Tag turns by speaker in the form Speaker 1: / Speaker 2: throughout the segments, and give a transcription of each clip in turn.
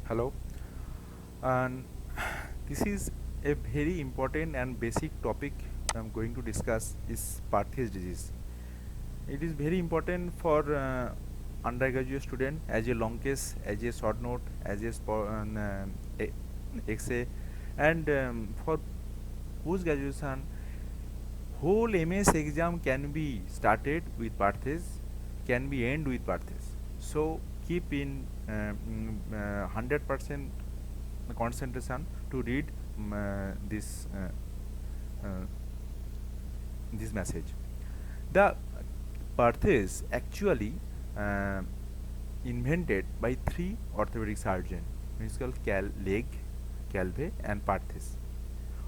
Speaker 1: Hello, and this is a very important and basic topic I'm going to discuss is Perthes disease. It is very important for undergraduate student as a long case, as a short note, as a XA, and for post graduation, whole MS exam can be started with Perthes, can be end with Perthes. So keep in 100% concentration to read uh, this message. The Perthes actually uh, invented by three orthopedic surgeons. It's called Leg, Calve, and Perthes.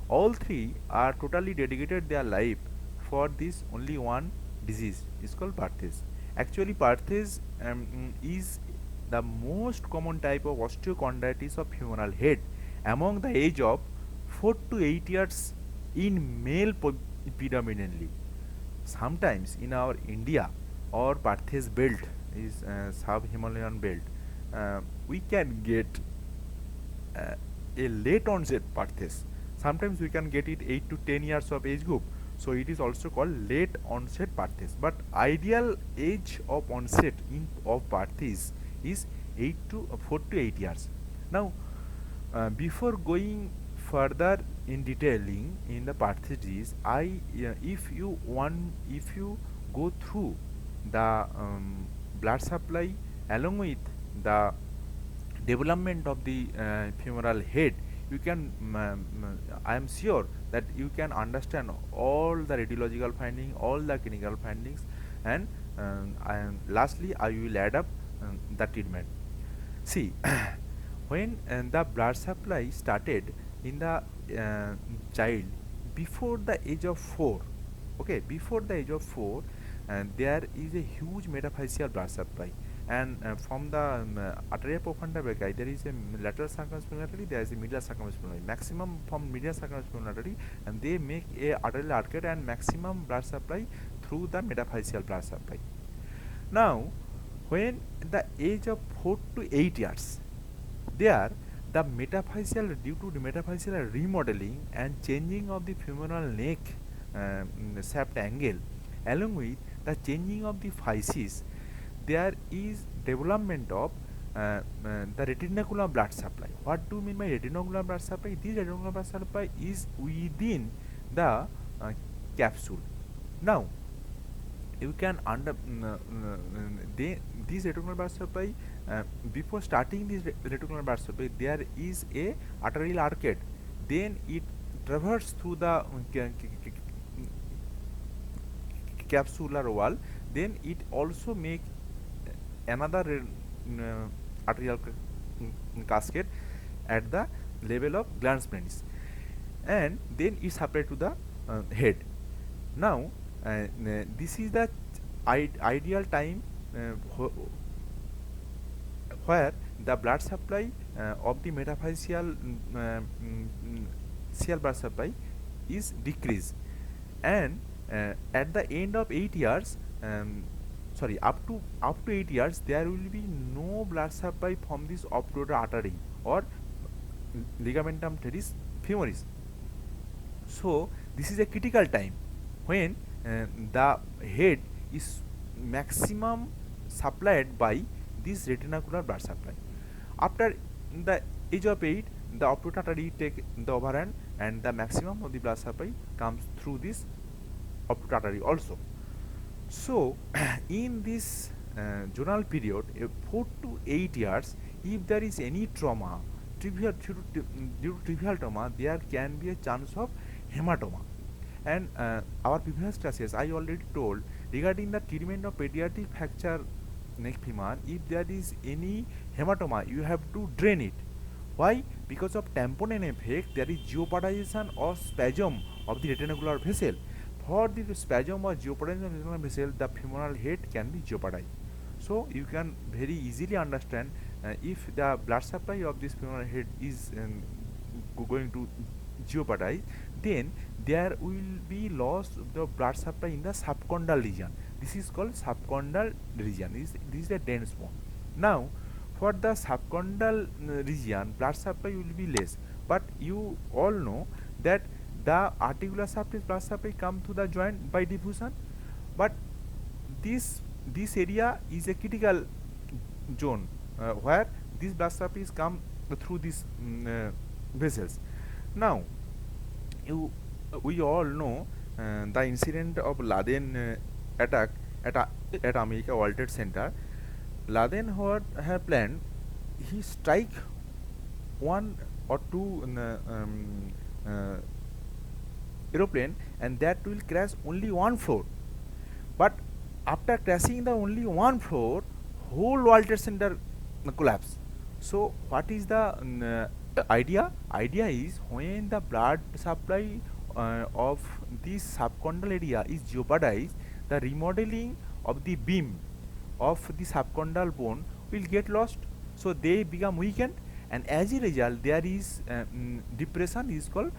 Speaker 1: All three are totally dedicated their life for this only one disease. It's called Perthes. Actually, Perthes is the most common type of osteochondritis of humeral head among the age of 4 to 8 years in male predominantly. Sometimes in our India, or Perthes belt is sub-Himalayan belt, we can get uh, a late onset Perthes. Sometimes we can get it 8 to 10 years of age group. So it is also called late onset Perthes. But ideal age of onset of Perthes is 8 to 4 to 8 years. Now, before going further in detailing in the Perthes disease, if you go through the blood supply along with the development of the femoral head, you can I am sure that you can understand all the radiological finding, all the clinical findings, and lastly I will add up the treatment. See, when the blood supply started in the child before the age of 4, okay, before the age of 4, there is a huge metaphyseal blood supply, and from the arteria profunda brachii there is a lateral circumsplanary, there is a medial circumsplanary, maximum from medial circumsplanary, and they make a arterial arcade and maximum blood supply through the metaphyseal blood supply. Now, when the age of 4 to 8 years, there the metaphyseal, due to the metaphyseal remodeling and changing of the femoral neck shaft angle, along with the changing of the physis, there is development of the retinaculum blood supply. What do you mean by retinaculum blood supply? This retinaculum blood supply is within the capsule. Now, you can this reticular blood supply, before starting this reticular blood supply there is a arterial arcade, then it traverses through the capsular wall, then it also make another arterial cascade at the level of glans penis, and then it supply to the head. Now, this is the ideal time uh, where the blood supply of the metaphyseal cell blood supply is decreased, and at the end of 8 years, sorry, up to 8 years there will be no blood supply from this obturator artery or ligamentum teres femoris. So this is a critical time when the head is maximum supplied by this retinacular blood supply. After the age of 8, the obturator artery take the overhand, and the maximum of the blood supply comes through this obturator artery also. So in this zonal period, 4 to 8 years, if there is any trauma, due to trivial trauma, there can be a chance of hematoma. And our previous classes, I already told regarding the treatment of pediatric fracture neck femur. If there is any hematoma, you have to drain it. Why? Because of tamponade effect, there is jeopardization or spasm of the retinacular vessel. For the spasm or jeopardization of the retinacular vessel, the femoral head can be jeopardized. So you can very easily understand, if the blood supply of this femoral head is going to jeopardize, then there will be loss of the blood supply in the subchondral region. This is called subchondral region. This is the dense bone. Now, For the subchondral region, blood supply will be less. But you all know that the articular surface blood supply come to the joint by diffusion. But this area is a critical zone where these blood supplies come through these vessels. Now, you we all know the incident of Laden attack at America World Trade Center. Laden had planned he strike one or two uh, aeroplane and that will crash only one floor. But after crashing the only one floor, whole World Trade Center collapse. So what is the idea? Idea is when the blood supply of this subchondral area is jeopardized, the remodeling of the beam of the subchondral bone will get lost. So they become weakened, and as a result, there is depression is called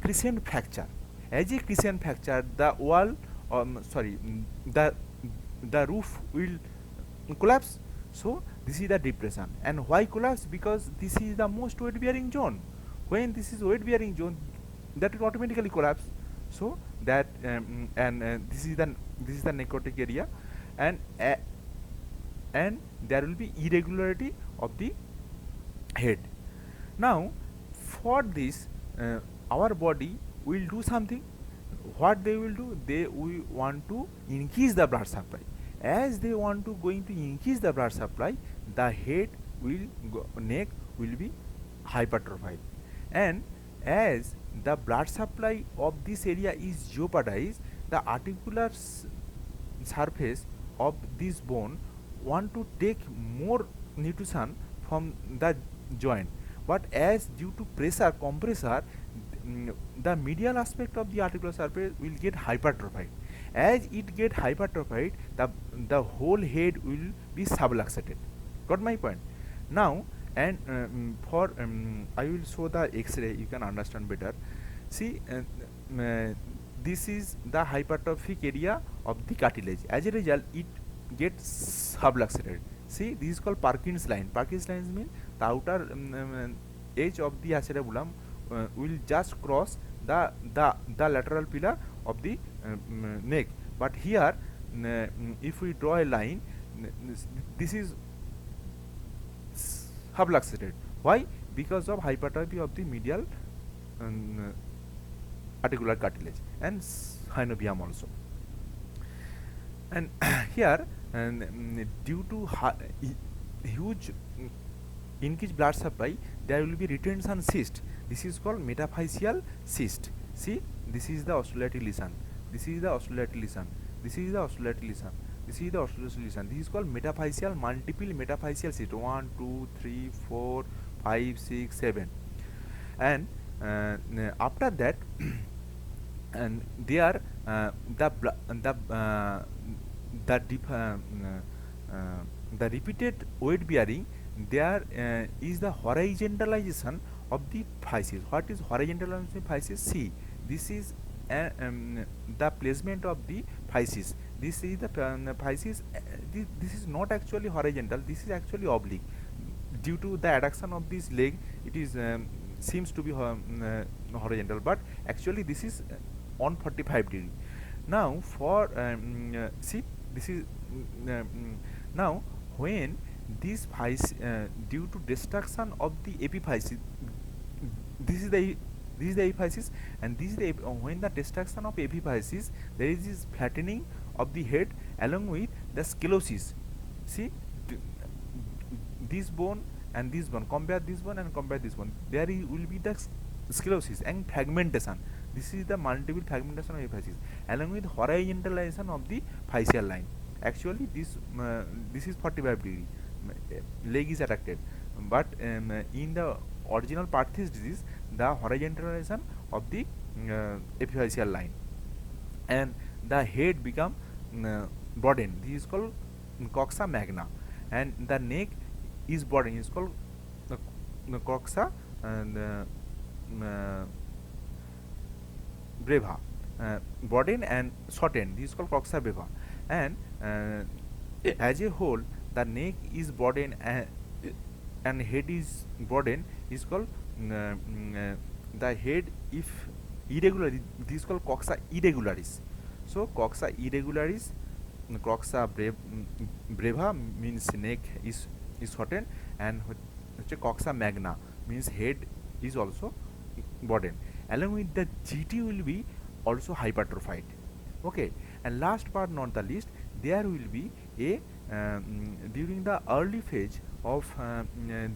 Speaker 1: crescent fracture. As a crescent fracture, the wall, sorry, the roof will collapse. So this is the depression. And why collapse? Because this is the most weight bearing zone. When this is weight bearing zone, that will automatically collapse. So that this is the necrotic area, and and there will be irregularity of the head. Now for this our body will do something. What they will do, they we want to increase the blood supply. As they want to going to increase the blood supply, the head will neck will be hypertrophied, and as the blood supply of this area is jeopardized, the articular surface of this bone want to take more nutrition from the joint, but as due to pressure compressor, the medial aspect of the articular surface will get hypertrophied. As it get hypertrophied, the whole head will be subluxated. Got my point? Now, and for I will show the X-ray, you can understand better. See, this is the hypertrophic area of the cartilage. As a result, it gets subluxated. See, this is called Parkin's line. Parkin's line means the outer edge of the acetabulum will just cross the lateral pillar of the neck. But here, if we draw a line, this is subluxated. Why? Because of hypertrophy of the medial articular cartilage and synovium also. And here, due to huge increased blood supply, there will be retention cyst. This is called metaphyseal cyst. See, this is the oscillatory lesion. This is the oscillatory lesion. This is the oscillatory lesion. This is the oscillatory lesion. This is called metaphyseal, multiple metaphyseal cyst. 1, 2, 3, 4, 5, 6, 7. And after that, and there the repeated weight bearing, there is the horizontalization of the physis. What is horizontalization of physis? See, this is the placement of the physis. This is the physis. This is not actually horizontal. This is actually oblique. Due to the adduction of this leg, it is seems to be horizontal, but actually this is on 45 degree. Now for see, this is now when this due to destruction of the epiphysis, this is the epiphysis, and this is the when the destruction of epiphysis, there is this flattening of the head along with the sclerosis. See, this bone and this bone, compare this one and compare this one, there will be the sclerosis and fragmentation. This is the multiple fragmentation of epiphysis along with horizontalization of the physeal line. Actually this is 45 degree, leg is attracted, but in the original Perthes disease, the horizontalization of the epiphyseal line, and the head become broadened. This is called coxa magna, and the neck is broadened. Is called the coxa and breva, broadened and shortened. This is called coxa breva, and as a whole, the neck is broadened and head is broadened is called the head if irregular, this is called coxa irregularis. So coxa irregularis, coxa breva means neck is shortened, and coxa magna means head is also broadened. Along with the GT will be also hypertrophied. Okay, and last but not the least, there will be a during the early phase of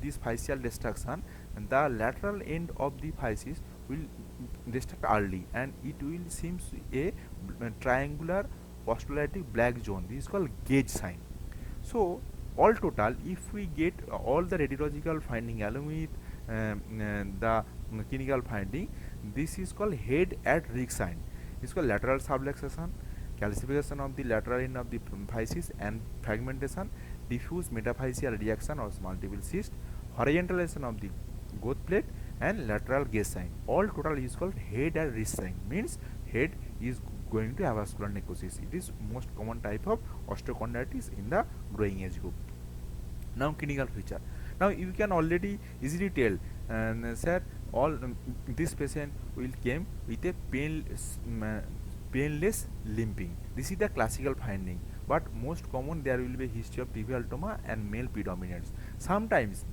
Speaker 1: this facial destruction, the lateral end of the facies will destruct early, and it will seems a triangular postulatic black zone. This is called gauge sign. So all total, if we get all the radiological finding along with the clinical finding, this is called head at risk sign. It's called lateral subluxation, calcification of the lateral end of the physis and fragmentation, diffuse metaphyseal reaction or multiple cyst, horizontalization of the growth plate, and lateral gaze sign. All total is called head at risk sign. Means head is going to avascular necrosis. It is most common type of osteochondritis in the growing age group. Now clinical feature. Now you can already easily tell, sir, all this patient will came with a painless limping. This is the classical finding, but most common there will be history of tibial trauma and male predominance. Sometimes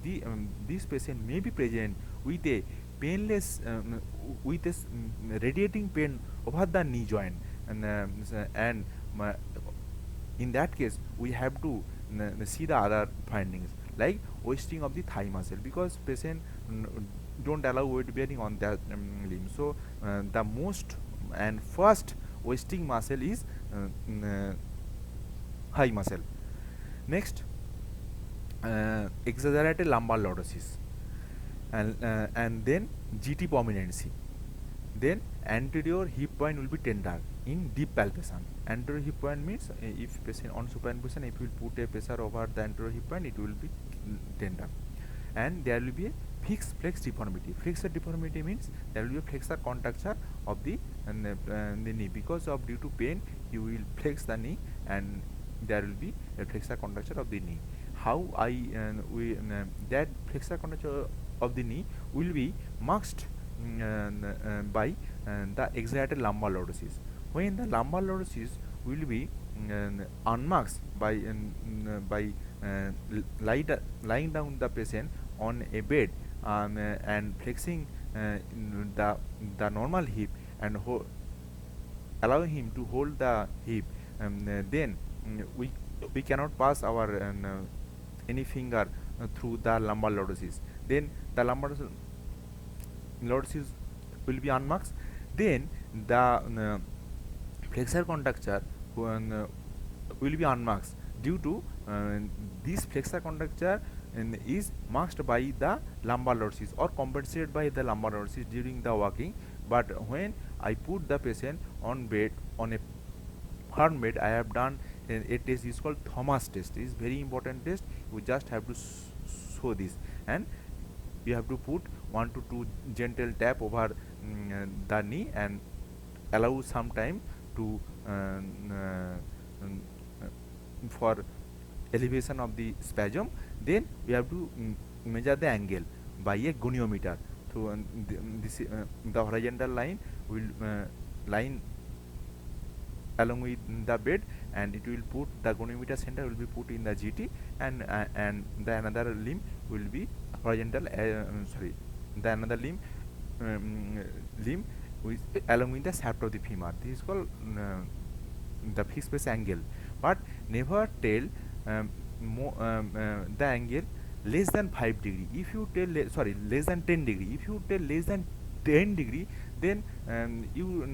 Speaker 1: this patient may be present with a painless with a radiating pain over the knee joint, and in that case we have to see the other findings like wasting of the thigh muscle, because patient don't allow weight bearing on that limb. So the most and first wasting muscle is thigh muscle. Next, exaggerated lumbar lordosis, and then GT prominency. Then anterior hip point will be tender in deep palpation. Anterior hip point means if patient on supine position, if you put a pressure over the anterior hip point, it will be tender, and there will be a fixed flex deformity. Flexor deformity means there will be a flexor contracture of the knee, because of due to pain you will flex the knee, and there will be a flexor contracture of the knee. How that flexor contracture of the knee will be masked by the exaggerated lumbar lordosis. When the lumbar lordosis will be unmasked by lying down the patient on a bed, and flexing the normal hip, and allowing him to hold the hip, then we cannot pass our any finger through the lumbar lordosis. Then the lumbar lordosis will be unmasked. Then the flexor contracture will be unmasked due to this flexor contracture is masked by the lumbar lordosis or compensated by the lumbar lordosis during the walking. But when I put the patient on bed, on a firm bed, I have done a test is called Thomas test. It is very important test. You just have to show this, and you have to put 1 to 2 gentle tap over the knee and allow some time to for elevation of the spasm. Then we have to measure the angle by a goniometer through the horizontal line will line along with the bed, and it will put the goniometer center will be put in the GT, and the another limb will be horizontal the another limb with along with the shaft of the femur. This is called the fixed base angle, but never tell the angle less than 5 degree. If you tell less than 10 degree, if you tell less than 10 degree, then you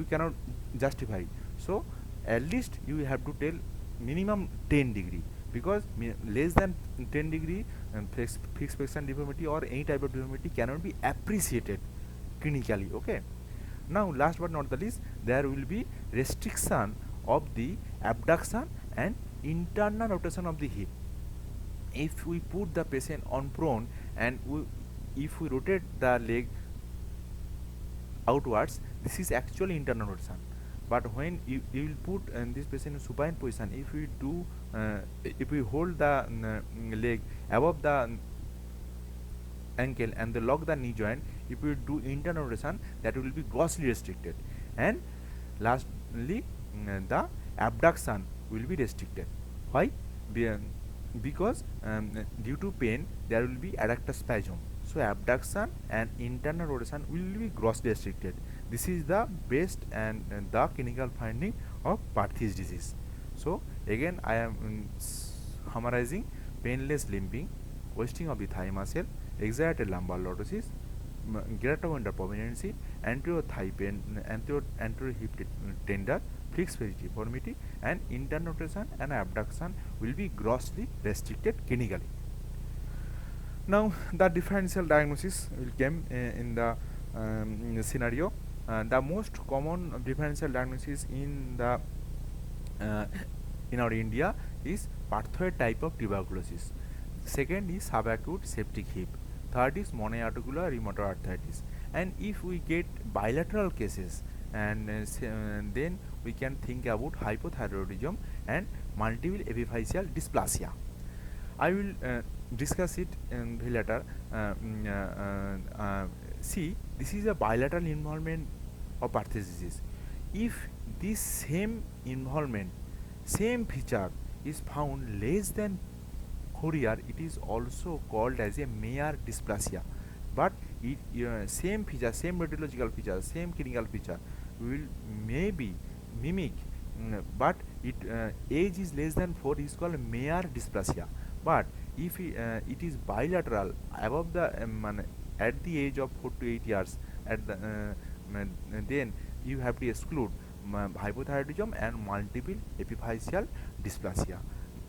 Speaker 1: cannot justify. So at least you have to tell minimum 10 degree, because less than 10 degree fixed flexion deformity or any type of deformity cannot be appreciated clinically. Okay, now last but not the least, there will be restriction of the abduction and internal rotation of the hip. If we put the patient on prone, and if we rotate the leg outwards, this is actually internal rotation. But when you will put this patient in supine position, if we hold the leg above the ankle and they lock the knee joint, if we do internal rotation, that will be grossly restricted. And lastly, the abduction will be restricted. Why? Because due to pain there will be adductor spasm, so abduction and internal rotation will be grossly restricted. This is the best and the clinical finding of Perthes disease. So again I am summarizing: painless limping, wasting of the thigh muscle, exaggerated lumbar lordosis, greater prominency, anterior thigh pain, anterior hip tender, fixed face deformity, and internal rotation and abduction will be grossly restricted clinically. Now the differential diagnosis will come in the scenario. The most common differential diagnosis uh, in our India is Perthes type of tuberculosis. Second is subacute septic hip. Third is monoarticular rheumatoid arthritis. And if we get bilateral cases, and then we can think about hypothyroidism and multiple epiphyseal dysplasia. I will discuss it later. See, this is a bilateral involvement of Perthes disease. If this same involvement, same feature is found less than 4 year, it is also called as a Mayer dysplasia. But it same feature, same radiological feature, same clinical feature will maybe mimic, but it age is less than 4 is called Mayer dysplasia. But if it is bilateral above the at the age of 4 to 8 years, at the then you have to exclude hypothyroidism and multiple epiphyseal dysplasia.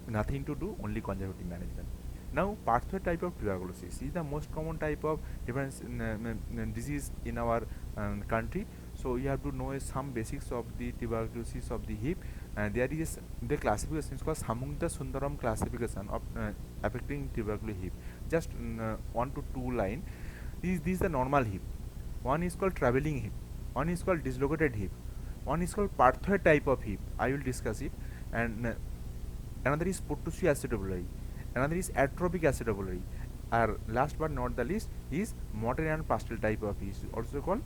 Speaker 1: Nothing to do, only conservative management. Now, Perthes type of tuberculosis is the most common type of disease in our country. So you have to know some basics of the tuberculosis of the hip. There is the classification is called Samungta Sundaram classification of affecting tuberculosis hip. Just 1 to 2 line. This is the normal hip. One is called traveling hip. One is called dislocated hip. One is called Perthes type of hip. I will discuss it. And another is Potosí acidobulary, another is atrophic acidobulary, or last but not the least is Motterian pastel type of is also called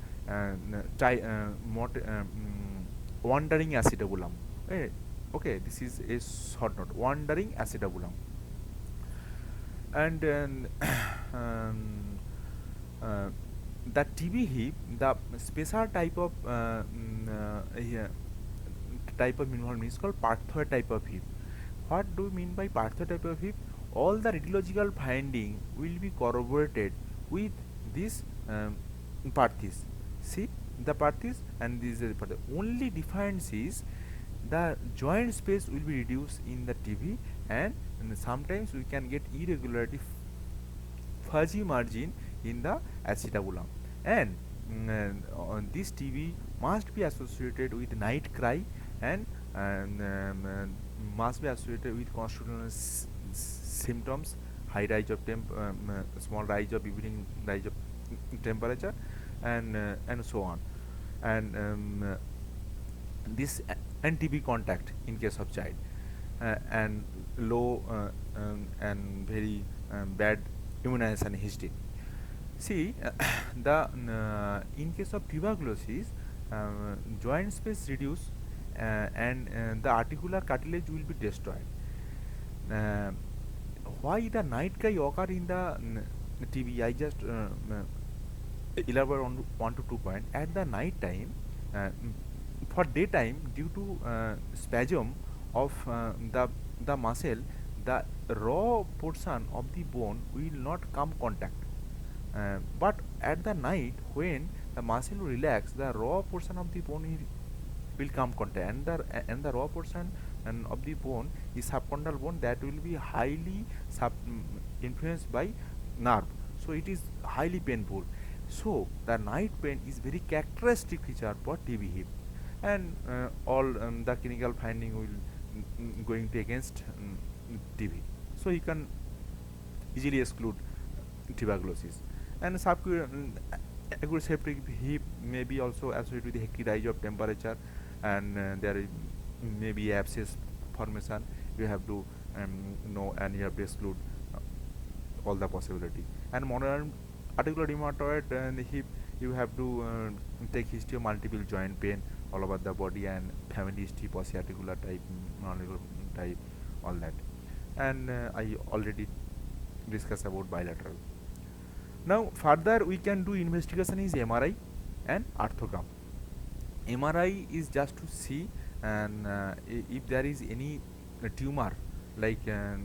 Speaker 1: wandering acidobulum. Okay, this is a short note: wandering acidobulum. And uh, the TB hip, the special type of type of involvement is called Perthes type of hip. What do you mean by Perthes type of hip? All the radiological finding will be corroborated with this Perthes. See the Perthes, and this is the Perthes. Only difference is the joint space will be reduced in the TB, and sometimes we can get irregularity, fuzzy margin in the acetabulum. And this TB must be associated with night cry, and must be associated with constitutional symptoms: high rise of small rise of evening rise of temperature, and so on. And this and TB contact in case of child, and low and very bad immunization history. See, the in case of tuberculosis, joint space reduce, and the articular cartilage will be destroyed. Uh, why the night cry occur in the TB? I just elaborate on 1 to 2 point. At the night time, for daytime, due to spasm of the muscle, the raw portion of the bone will not come contact. But at the night, when the muscle will relax, the raw portion of the bone will come contact, and the raw portion and of the bone is subchondral bone that will be highly influenced by nerve. So it is highly painful. So the night pain is very characteristic feature for TB hip, and all the clinical finding will going to against TB. So you can easily exclude tuberculosis. And acute septic hip may be also associated with hectic rise of temperature, and there is maybe abscess formation. You have to know, and you have to exclude all the possibility. And modern articular rheumatoid and the hip, you have to take history of multiple joint pain all over the body, and family history, polyarticular type, non-articular type, all that. And I already discussed about bilateral. Now further we can do investigation is MRI and arthrogram. MRI is just to see, and if there is any tumor, like the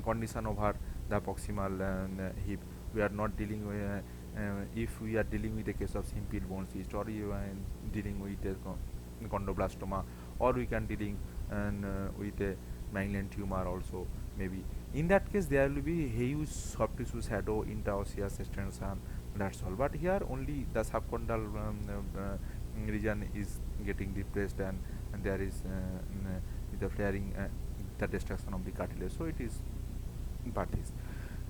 Speaker 1: condition over the proximal hip. We are not dealing with if we are dealing with a case of simple bone cyst, or you are dealing with a chondroblastoma, or we can dealing with a malignant tumor also, maybe. In that case there will be huge soft tissue shadow, interosseous extension, that's all. But here only the subchondral region is getting depressed, and there is the flaring, the destruction of the cartilage, so it is Bhatis.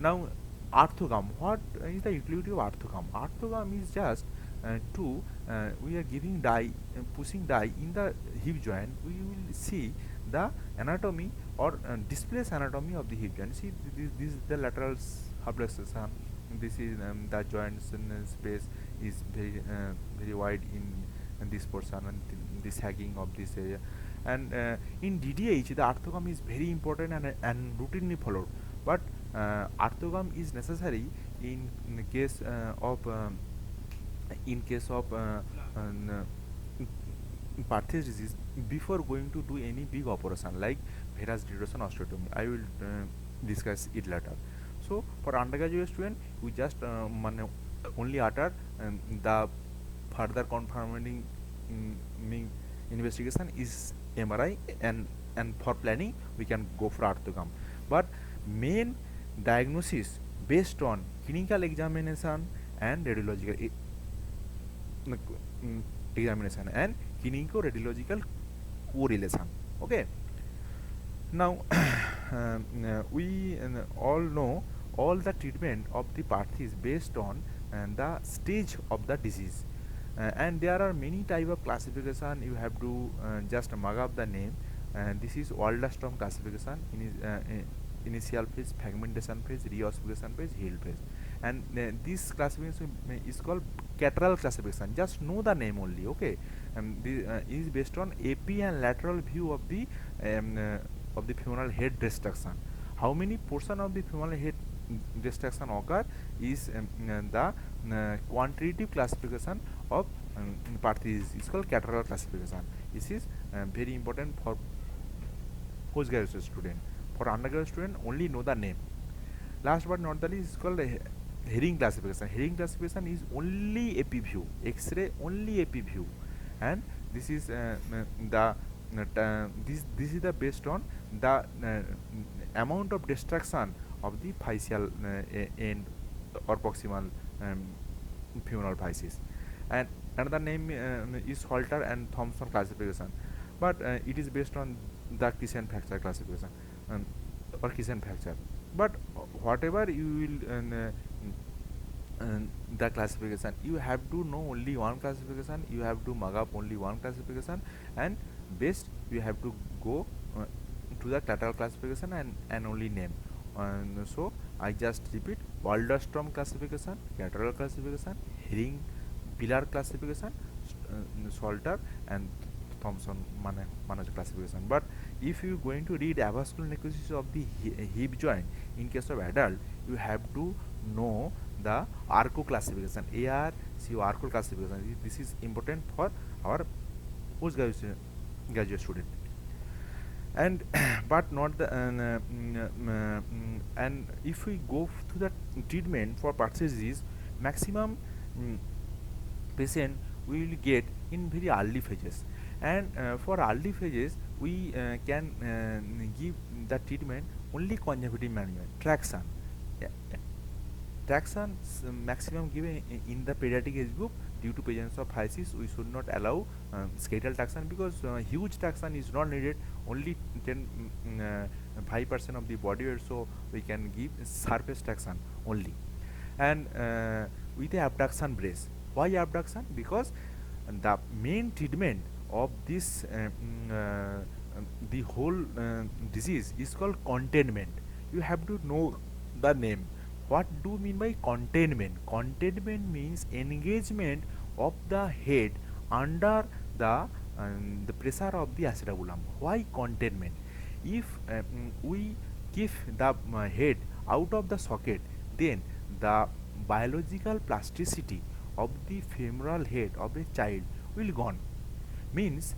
Speaker 1: Now, arthogam. What is the utility of arthogam? Arthogam is just to we are giving dye, pushing dye in the hip joint. We will see the anatomy or displace anatomy of the hip joint. See, this is the lateral subluxation. This is the joint space is very wide in this portion, and this sagging of this area. And in DDH, the arthogam is very important and routinely followed. But arthogam is necessary in the case of in case of Parthes disease, before going to do any big operation like varus deduction osteotomy. I will discuss it later. So for undergraduate student, we just only utter the further confirming investigation is MRI, and for planning we can go for arthogam. But main diagnosis based on clinical examination and radiological examination and clinico-radiological correlation. Okay. Now we all know all the treatment of the Parthes is based on the stage of the disease, and there are many type of classification. You have to just mug up the name, and this is Waldenstrom classification. Initial phase, fragmentation phase, reossification phase, healed phase. And this classification is called Catterall classification. Just know the name only, okay. This is based on AP and lateral view of the femoral head destruction. How many portion of the femoral head destruction occur is the quantitative classification of Parthes is called Catterall classification. This is very important for postgraduate student. For undergraduate student, only know the name. Last but not the least, is called Herring classification. Herring classification is only AP view, X-ray only AP view, and this is this is the based on the amount of destruction of the physeal end or proximal femoral physis. And another name is Halter and Thompson classification, but it is based on the Kissen fracture classification, or Kissen fracture. But whatever you will the classification, you have to know only one classification, you have to mug up only one classification, and best you have to go to the lateral classification and only name. And so I just repeat: Waldenstrom classification, lateral classification, Herring pillar classification, Salter and Thompson Manage classification. But if you going to read avascular necrosis of the hip joint in case of adult, you have to know the ARCO classification, ARCO classification. This is important for our postgraduate student. And but not the and if we go to the treatment for Parthes disease, maximum patient we will get in very early phases, and for early phases we can give the treatment only conservative management, traction. Yeah, traction maximum given in the pediatric age group. Due to presence of physis, we should not allow skeletal traction, because huge traction is not needed. Only 5% of the body weight, so we can give surface traction only. And with the abduction brace. Why abduction? Because the main treatment of this the whole disease is called containment. You have to know the name. What do you mean by containment? Containment means engagement of the head under the pressure of the acetabulum. Why containment? If we keep the head out of the socket, then the biological plasticity of the femoral head of a child will gone. Means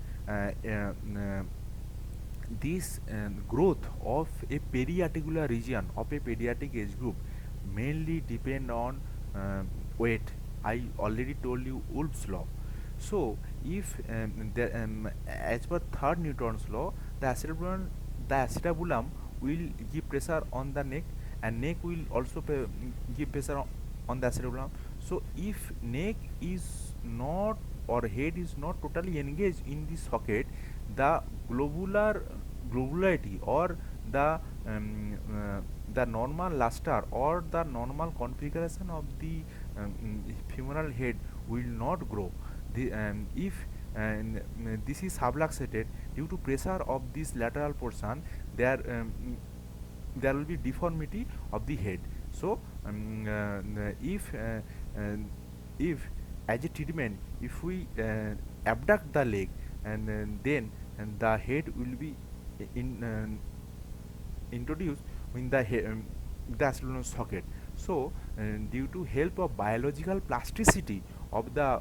Speaker 1: this growth of a periarticular region of a pediatric age group mainly depend on weight. I already told you Wolff's law. So if as per third Newton's law, the acetabulum will give pressure on the neck, and neck will also give pressure on the acetabulum. So if neck is not or head is not totally engaged in the socket, the globularity or the the normal luster or the normal configuration of the femoral head will not grow. If this is subluxated due to pressure of this lateral portion, there will be deformity of the head. So uh, if as a treatment, if we abduct the leg, then and the head will be in introduced in the acetabulum socket. So due to help of biological plasticity of the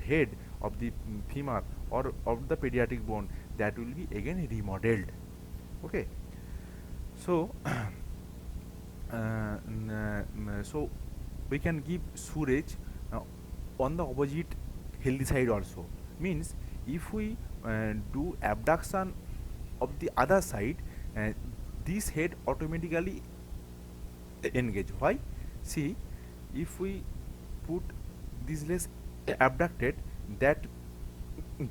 Speaker 1: head of the femur or of the pediatric bone, that will be again remodeled. Okay. So so we can give Suraj on the opposite healthy side also. Means if we do abduction of the other side, uh, this head automatically engage. Why? See, if we put this legs abducted, that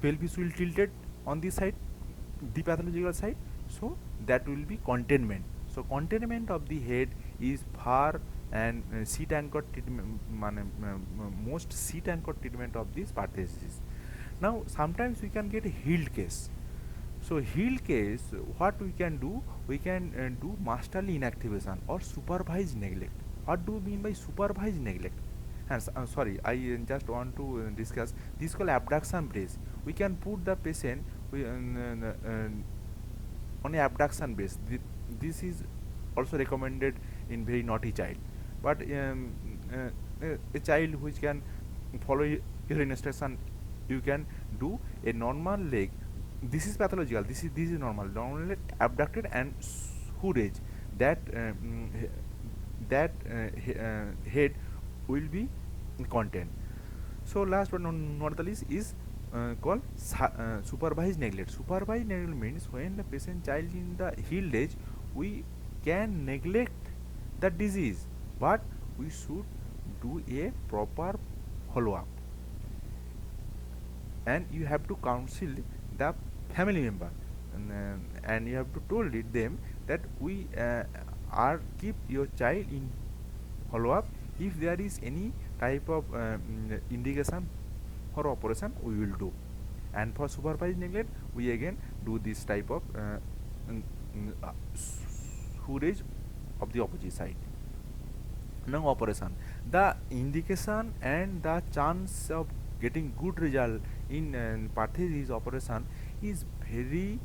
Speaker 1: pelvis will tilted on this side, the pathological side. So that will be containment. So containment of the head is far and seat anchored treatment, most seat anchored treatment of this pathologies. Now sometimes we can get a healed case. So healed case, what we can do? We can do masterly inactivation or supervised neglect. What do you mean by supervised neglect? And sorry, I just want to discuss this called abduction brace. We can put the patient on a abduction base. This is also recommended in very naughty child, but a child which can follow your instruction, you can do a normal leg. This is pathological. This is normal. Normal abducted and Surej, that head will be content. So last but not the least is called supervised neglect. Supervised neglect means when the patient child in the healed age, we can neglect the disease, but we should do a proper follow up, and you have to counsel the family member, and you have to told it them that we are keep your child in follow up. If there is any type of indication for operation, we will do. And for supervised neglect, we again do this type of storage of the opposite side. Now operation, the indication and the chance of getting good result in pathology operation is very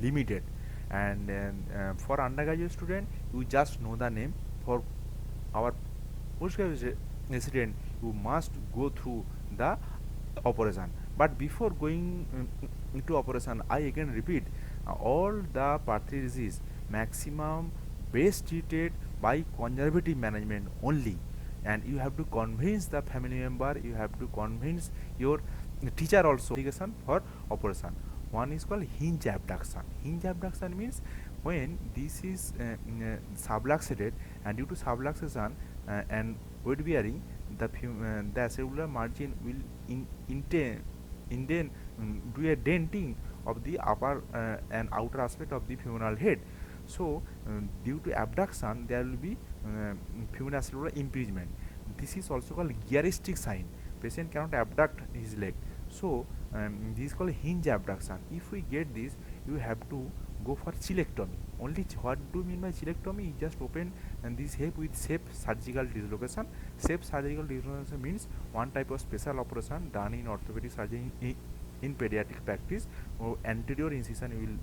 Speaker 1: limited. And for undergraduate student, you just know the name. For our postgraduate resident, you must go through the operation. But before going into operation, I again repeat, all the pathology disease maximum best treated by conservative management only. And you have to convince the family member, you have to convince your teacher also indication for operation. One is called hinge abduction. Hinge abduction means when this is subluxated, and due to subluxation and weight bearing, the cellular margin will indent, do a denting of the upper and outer aspect of the femoral head. So due to abduction, there will be femoral cellular impingement. This is also called gearistic sign. Patient cannot abduct his leg. So this is called hinge abduction. If we get this, you have to go for chilectomy. Only what do you mean by chilectomy? You just open this hip with safe surgical dislocation. Safe surgical dislocation means one type of special operation done in orthopedic surgery in pediatric practice. Anterior incision will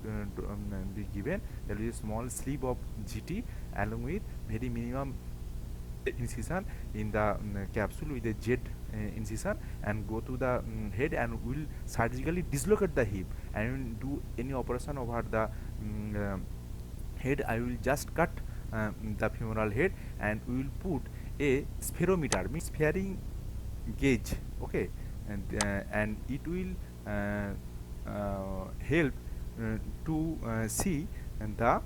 Speaker 1: be given. There is a small sleeve of GT along with very minimum incision in the capsule with a jet incision, and go to the head and will surgically dislocate the hip and do any operation over the head. I will just cut the femoral head, and we will put a spherometer, means sparing gauge, okay, and it will help to see the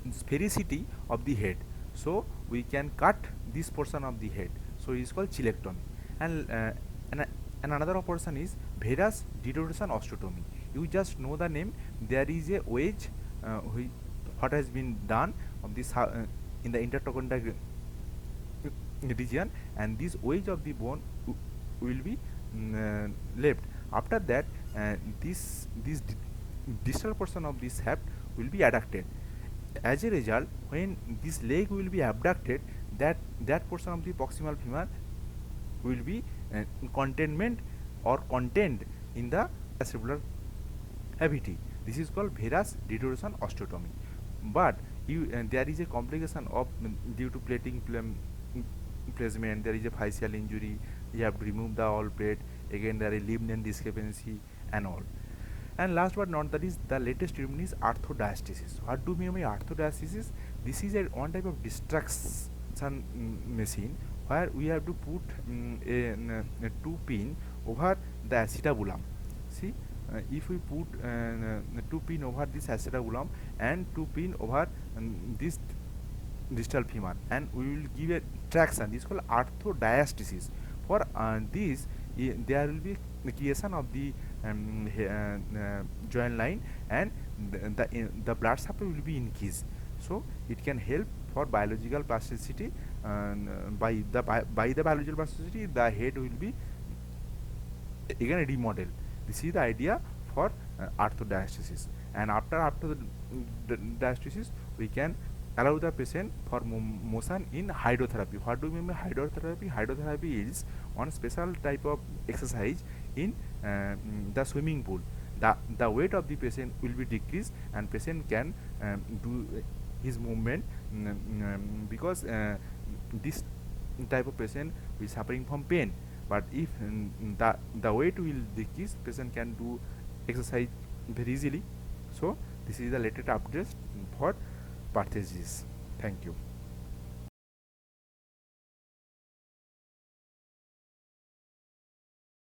Speaker 1: sphericity of the head, so we can cut this portion of the head, so it is called chilectomy. And and another operation is varus derotation osteotomy. You just know the name. There is a wedge what has been done of this in the intertrochanteric region, and this wedge of the bone will be left. After that, this distal portion of this shaft will be adducted. As a result, when this leg will be abducted, that portion of the proximal femur will be containment or contained in the cerebral cavity. This is called varus derotation osteotomy. But there is a complication of due to plating placement. There is a fascial injury. You have to remove the all plate. Again, there is ligament discrepancy and all. And last but not that is the latest treatment is arthrodiastasis. What do you mean by arthrodiastasis? This is a one type of distraction machine where we have to put a two pin over the acetabulum. See, if we put two pin over this acetabulum and two pin over this distal femur, and we will give a traction. This is called arthrodiastasis. For this, there will be the creation of the joint line, and the blood supply will be increased, so it can help for biological plasticity. By the biological plasticity, the head will be again remodeled. This is the idea for arthrodiastasis. And after the diastasis, we can allow the patient for motion in hydrotherapy. What do you mean by hydrotherapy? Hydrotherapy is one special type of exercise in the swimming pool. The weight of the patient will be decreased, and patient can do his movement because this type of patient is suffering from pain. But if the weight will decrease, patient can do exercise very easily. So this is the latest update for pathologies. Thank you.